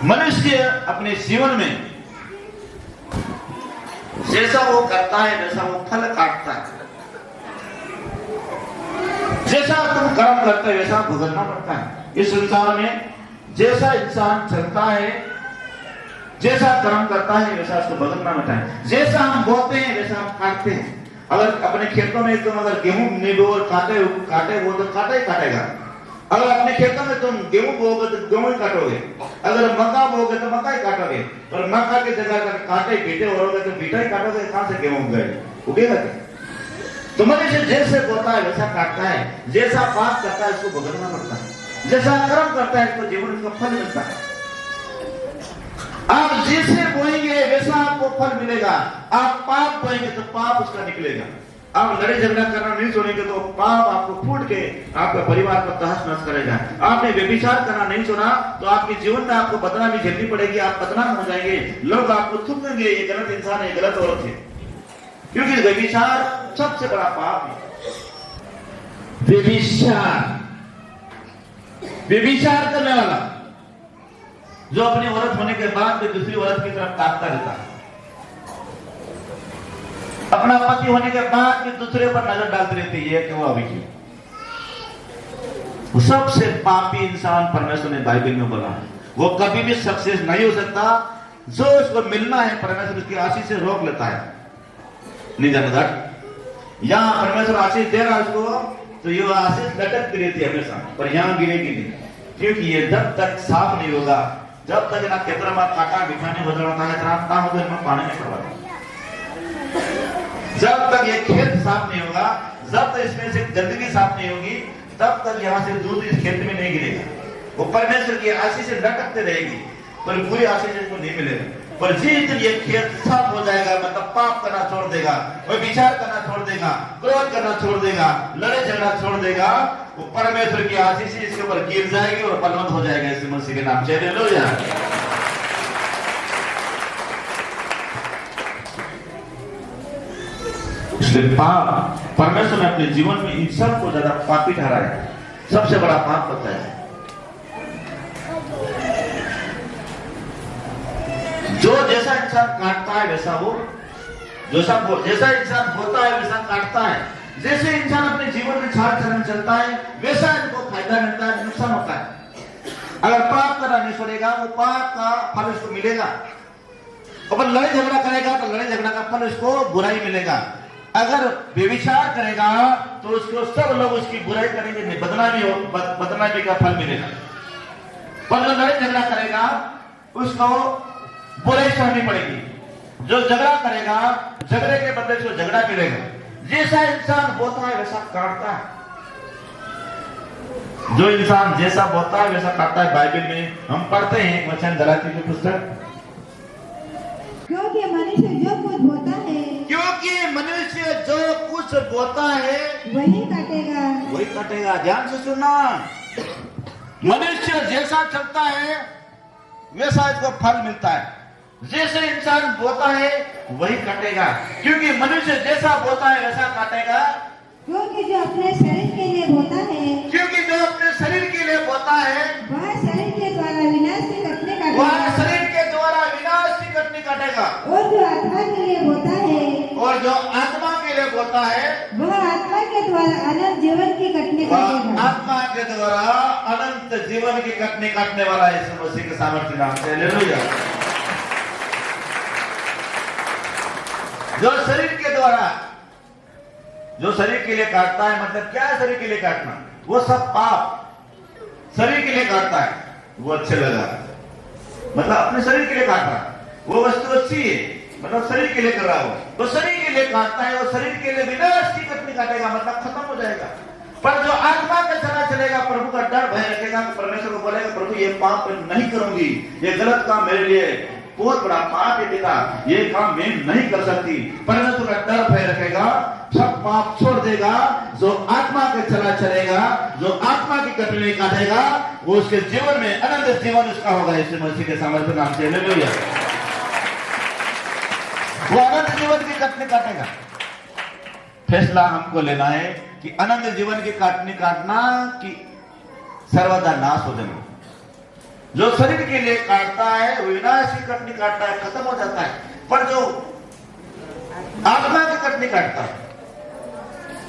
मनुष्य अपने जीवन में जैसा वो करता है वैसा वो फल काटता है। जैसा तुम कर्म करते हो वैसा भुगतना पड़ता है। इस संसार में जैसा इंसान चलता है, जैसा कर्म करता है वैसा उसको भुगतना पड़ता है। जैसा हम बोते हैं वैसा हम काटते हैं। अगर अपने खेतों में तुम अगर गेहूं नहीं बो और काटे वो तो काटा ही काटेगा। अगर अपने खेतों में तुम गेहूं बोगे तो गेहूं ही काटोगे, अगर मक्का बोगे तो मक्का ही काटोगे, और मक्का की जगह अगर काटे बीटे होगे तो बीटा ही काटोगे। कहां से गेहूं उगेगा क्या? तो मनुष्य जैसे बोता है वैसा काटता है, जैसा पाप करता है उसको भुगतना पड़ता है, जैसा कर्म करता है उसको जीवन उसका फल मिलता है। आप जैसे बोएंगे वैसा आपको फल मिलेगा। आप पाप बोएंगे तो पाप उसका निकलेगा। आप लड़ाई झगड़ा करना नहीं छोड़ेंगे तो पाप आपको फूट के आपका परिवार को तहस नहस करेगा। आपने व्यभिचार करना नहीं छोड़ा तो आपके जीवन में आपको बदनामी झेलनी पड़ेगी, आप बदनाम हो जाएंगे, लोग आपको थूकेंगे ये गलत इंसान है, गलत औरत है। क्योंकि व्यभिचार सबसे बड़ा पाप है। व्यभिचार करने वाला जो अपनी औरत होने के बाद भी दूसरी औरत की तरफ ताकता रहता है, अपना पति होने के बाद भी दूसरे पर नजर डालती रहती है कि वो अभी की। वो सबसे पापी इंसान परमेश्वर ने बाइबल में बोला है, वो कभी भी सक्सेस नहीं हो सकता। जो उसको मिलना है परमेश्वर उसकी आशीष से रोक लेता है। नहीं जानता यहां परमेश्वर आशीष दे रहा है उसको तो ये आशीष लटकती रहती है हमेशा, पर यहां गिरेगी नहीं। क्योंकि ये जब तक साफ नहीं होगा, जब तक ना खेतर में काटा बिठाने हो जाता है ना हो तो पानी नहीं पड़ता। जब तक ये खेत साफ नहीं होगा, जब तक इसमें से गंदगी साफ नहीं होगी, तब तक यहाँ से दूध इस खेत में नहीं गिरेगा। वो परमेश्वर की आशीष से लटकते रहेगी, पर पूरी आशीष इसको नहीं मिलेगा। पर जिस दिन ये खेत साफ हो जाएगा, मतलब पाप करना छोड़ देगा, वो विचार करना छोड़ देगा, क्रोध करना छोड़ देगा, लड़ाई झगड़ा छोड़ देगा, वो परमेश्वर की आशीष इसके ऊपर गिर जाएगी और बलवंत हो जाएगा। इस मसीह के नाम से हालेलुया। इसलिए पाप परमेश्वर ने अपने जीवन में इन सबको ज्यादा पापी ठहराया है। सबसे बड़ा पाप होता है जो जैसा इंसान काटता है वैसा वो जैसा इंसान बोता है वैसा काटता है। जैसे इंसान अपने जीवन में छाड़ चरण चलता है वैसा इनको फायदा मिलता है, नुकसान होता है। अगर पाप करना नहीं छोड़ेगा वो पाप का फल उसको मिलेगा, और लड़ाई झगड़ा करेगा तो लड़ाई झगड़ा का फल उसको बुराई मिलेगा। अगर व्यभिचार करेगा तो उसको सब लोग उसकी बुराई करेंगे, बदनामी का फल मिलेगा। पर जो लड़ाई झगड़ा करेगा उसको बुराई सहनी पड़ेगी। जो झगड़ा करेगा झगड़े के बदले उसको झगड़ा मिलेगा। जैसा इंसान बोता है वैसा काटता है। जो इंसान जैसा बोता है वैसा काटता है। बाइबल में हम पढ़ते हैं वचन गलाती की पुस्तक, क्योंकि मनुष्य जो कुछ बोता है, क्योंकि मनुष्य जो कुछ बोता है वही काटेगा, वही काटेगा। ध्यान से सुनना, मनुष्य जैसा चलता है वैसा इसको फल मिलता है। जैसे इंसान बोता है वही काटेगा, क्योंकि मनुष्य जैसा बोता है वैसा काटेगा। क्योंकि जो अपने शरीर के लिए बोता है, क्योंकि जो अपने शरीर के लिए बोता है वह शरीर के द्वारा विनाश की कटनी वह काटेगा, शरीर के द्वारा विनाश की कटनी काटेगा। और जो आत्मा के लिए बोता है, और जो आत्मा के लिए बोता है वह आत्मा के द्वारा अनंत जीवन की कटनी वह काटेगा। आत्मा के द्वारा अनंत जीवन की कटनी काटने वाला है। यीशु मसीह के सामर्थ्य नाम से हालेलुया। जो शरीर के द्वारा, जो शरीर के लिए काटता है, मतलब क्या है शरीर के लिए काटना? वो सब पाप शरीर के लिए काटता है। वो अच्छे लगा, मतलब अपने शरीर के लिए काट रहा, वो वस्तु अच्छी है, मतलब शरीर के लिए कर रहा हो, तो शरीर के लिए काटता है और शरीर के लिए विनाश की कटनी काटेगा, मतलब खत्म हो जाएगा। पर जो आत्मा का चला चलेगा, प्रभु का डर भय रखेगा, परमेश्वर को बोलेगा प्रभु ये पाप नहीं करूंगी, ये गलत काम मेरे लिए बहुत बड़ा पाप है पिता, ये काम मैं नहीं कर सकती। परमेश्वर का डर भय रखेगा, सब पाप छोड़ देगा। जो आत्मा के चला चलेगा, जो आत्मा की कटनी काटेगा, वो उसके जीवन में अनंत जीवन उसका होगा। यीशु मसीह के सामर्थ्य नाम से हालेलुया। वो अनंत जीवन की कटनी काटेगा। फैसला हमको लेना है कि अनंत जीवन की काटनी काटना कि सर्वदा नाश हो जाना। जो शरीर के लिए काटता है वो विनाश की कटनी काटता है, खत्म हो जाता है। पर जो आत्मा की कटनी काटता है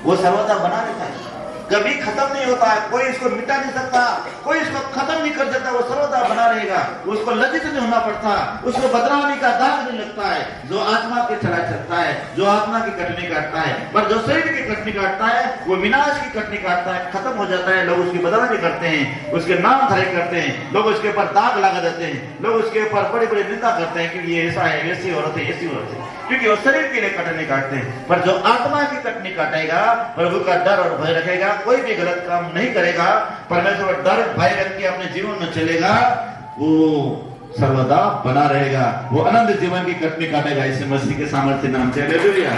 वो सर्वदा बना रहता है, कभी खत्म नहीं होता है। कोई इसको मिटा नहीं सकता, कोई इसको खत्म नहीं कर सकता, वो सर्वदा बना रहेगा। उसको लज्जित नहीं होना पड़ता, उसको बदनामी का दाग नहीं लगता है। जो आत्मा के चला चलता है, जो आत्मा की कटनी काटता है। पर जो शरीर की कटनी काटता है वो विनाश की कटनी काटता है, खत्म हो जाता है। लोग उसकी बदनामी करते हैं, उसके नाम धरे करते हैं, लोग उसके ऊपर दाग लगा देते हैं, लोग उसके ऊपर बड़ी बड़ी निंदा करते हैं कि ये ऐसा है, ऐसी औरत है, ऐसी औरत है, क्योंकि वो शरीर के लिए कटनी काटते हैं। पर जो आत्मा की कटनी काटेगा, प्रभु का डर और भय रखेगा, कोई भी गलत काम नहीं करेगा, परमेश्वर डर भय रख के अपने जीवन में चलेगा, वो सर्वदा बना रहेगा, वो अनंत जीवन की कटनी काटेगा। इस मसीह के सामर्थ्य नाम से हालेलुया।